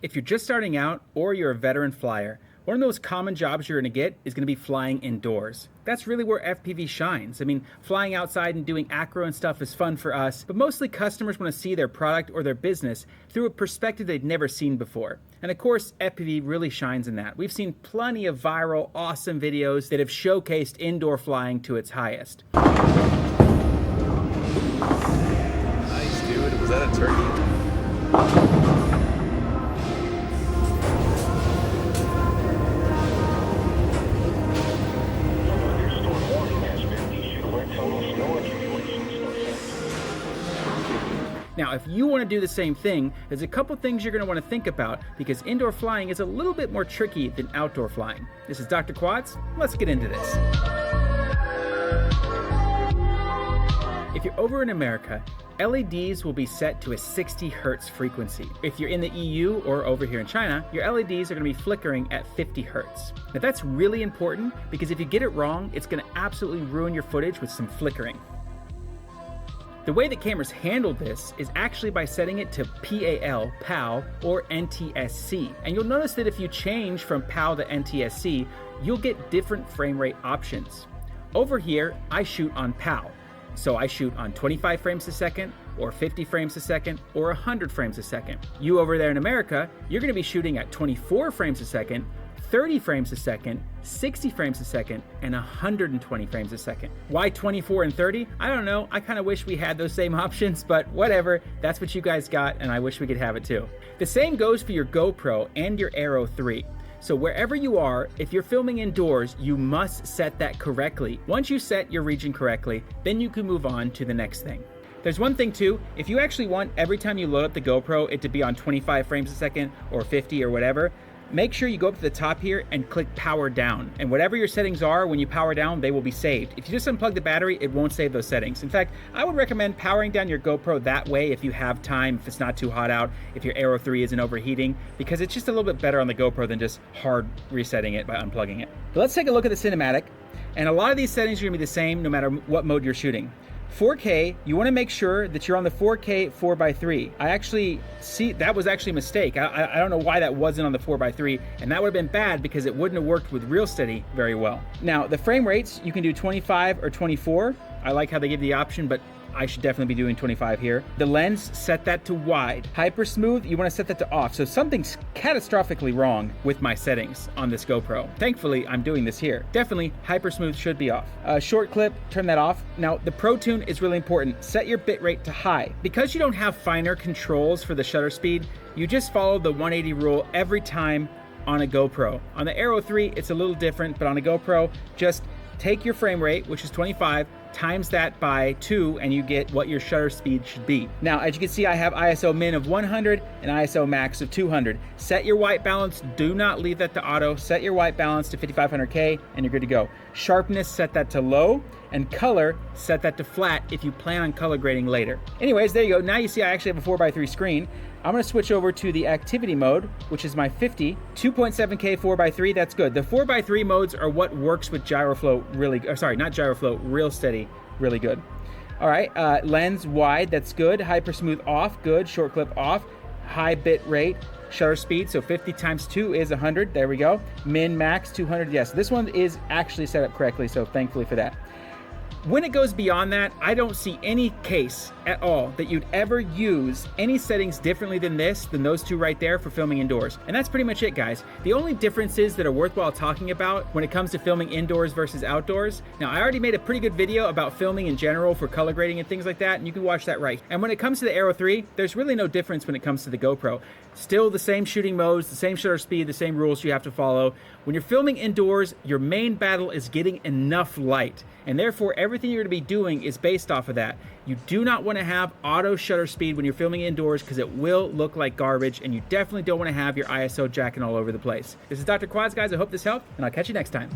If you're just starting out or you're a veteran flyer, one of the most common jobs you're going to get is going to be flying indoors. That's really where FPV shines. I mean, flying outside and doing acro and stuff is fun for us, but mostly customers want to see their product or their business through a perspective they've never seen before. And of course, FPV really shines in that. We've seen plenty of viral, awesome videos that have showcased indoor flying to its highest. Nice, dude. Was that a turkey? Now, if you want to do the same thing, there's a couple things you're going to want to think about because indoor flying is a little bit more tricky than outdoor flying. This is Dr. Quads. Let's get into this. If you're over in America, LEDs will be set to a 60 Hertz frequency. If you're in the EU or over here in China, your LEDs are going to be flickering at 50 Hertz. Now that's really important because if you get it wrong, it's going to absolutely ruin your footage with some flickering. The way that cameras handle this is actually by setting it to PAL, or NTSC. And you'll notice that if you change from PAL to NTSC, you'll get different frame rate options. Over here, I shoot on PAL. So I shoot on 25 frames a second, or 50 frames a second, or 100 frames a second. You over there in America, you're gonna be shooting at 24 frames a second, 30 frames a second, 60 frames a second, and 120 frames a second. Why 24 and 30? I don't know. I kind of wish we had those same options, but whatever. That's what you guys got, and I wish we could have it too. The same goes for your GoPro and your Aero 3. So wherever you are, if you're filming indoors, you must set that correctly. Once you set your region correctly, then you can move on to the next thing. There's one thing too, if you actually want every time you load up the GoPro it to be on 25 frames a second or 50 or whatever, make sure you go up to the top here and click power down. And whatever your settings are, when you power down, they will be saved. If you just unplug the battery, it won't save those settings. In fact, I would recommend powering down your GoPro that way if you have time, if it's not too hot out, if your Aero 3 isn't overheating, because it's just a little bit better on the GoPro than just hard resetting it by unplugging it. But let's take a look at the cinematic. And a lot of these settings are gonna be the same no matter what mode you're shooting. 4K, you want to make sure that you're on the 4K 4x3. I actually see that was actually a mistake. I don't know why that wasn't on the 4x3, and that would have been bad because it wouldn't have worked with real steady very well. Now, the frame rates, you can do 25 or 24. I like how they give the option, but I should definitely be doing 25 here. The lens, set that to wide. Hyper smooth, you want to set that to off. So something's catastrophically wrong with my settings on this GoPro. Thankfully, I'm doing this here. Definitely, hyper smooth should be off. Short clip, turn that off. Now, the Pro Tune is really important. Set your bitrate to high. Because you don't have finer controls for the shutter speed, you just follow the 180 rule every time on a GoPro. On the Aero 3, it's a little different, but on a GoPro, just take your frame rate, which is 25, times that by 2, and you get what your shutter speed should be. Now, as you can see, I have ISO min of 100 and ISO max of 200. Set your white balance, do not leave that to auto. Set your white balance to 5500K and you're good to go. Sharpness, set that to low, and color, set that to flat if you plan on color grading later. Anyways, there you go. Now you see I actually have a 4x3 screen. I'm gonna switch over to the activity mode, which is my 50, 2.7K 4x3, that's good. The 4x3 modes are what works with GyroFlow really, or sorry, not GyroFlow, Real Steady, really good. All right, lens wide, that's good. Hyper smooth off, good. Short clip off. High bit rate, shutter speed, so 50 times 2 is 100, there we go. Min, max, 200, yes. This one is actually set up correctly, so thankfully for that. When it goes beyond that, I don't see any case at all that you'd ever use any settings differently than those two right there for filming indoors. And that's pretty much it, guys. The only differences that are worthwhile talking about when it comes to filming indoors versus outdoors. Now, I already made a pretty good video about filming in general for color grading and things like that, and you can watch that right. And when it comes to the Aero 3, there's really no difference when it comes to the GoPro. Still the same shooting modes, the same shutter speed, the same rules you have to follow. When you're filming indoors, your main battle is getting enough light. And therefore, everything you're gonna be doing is based off of that. You do not wanna have auto shutter speed when you're filming indoors because it will look like garbage, and you definitely don't wanna have your ISO jacking all over the place. This is Dr. Quads, guys. I hope this helped, and I'll catch you next time.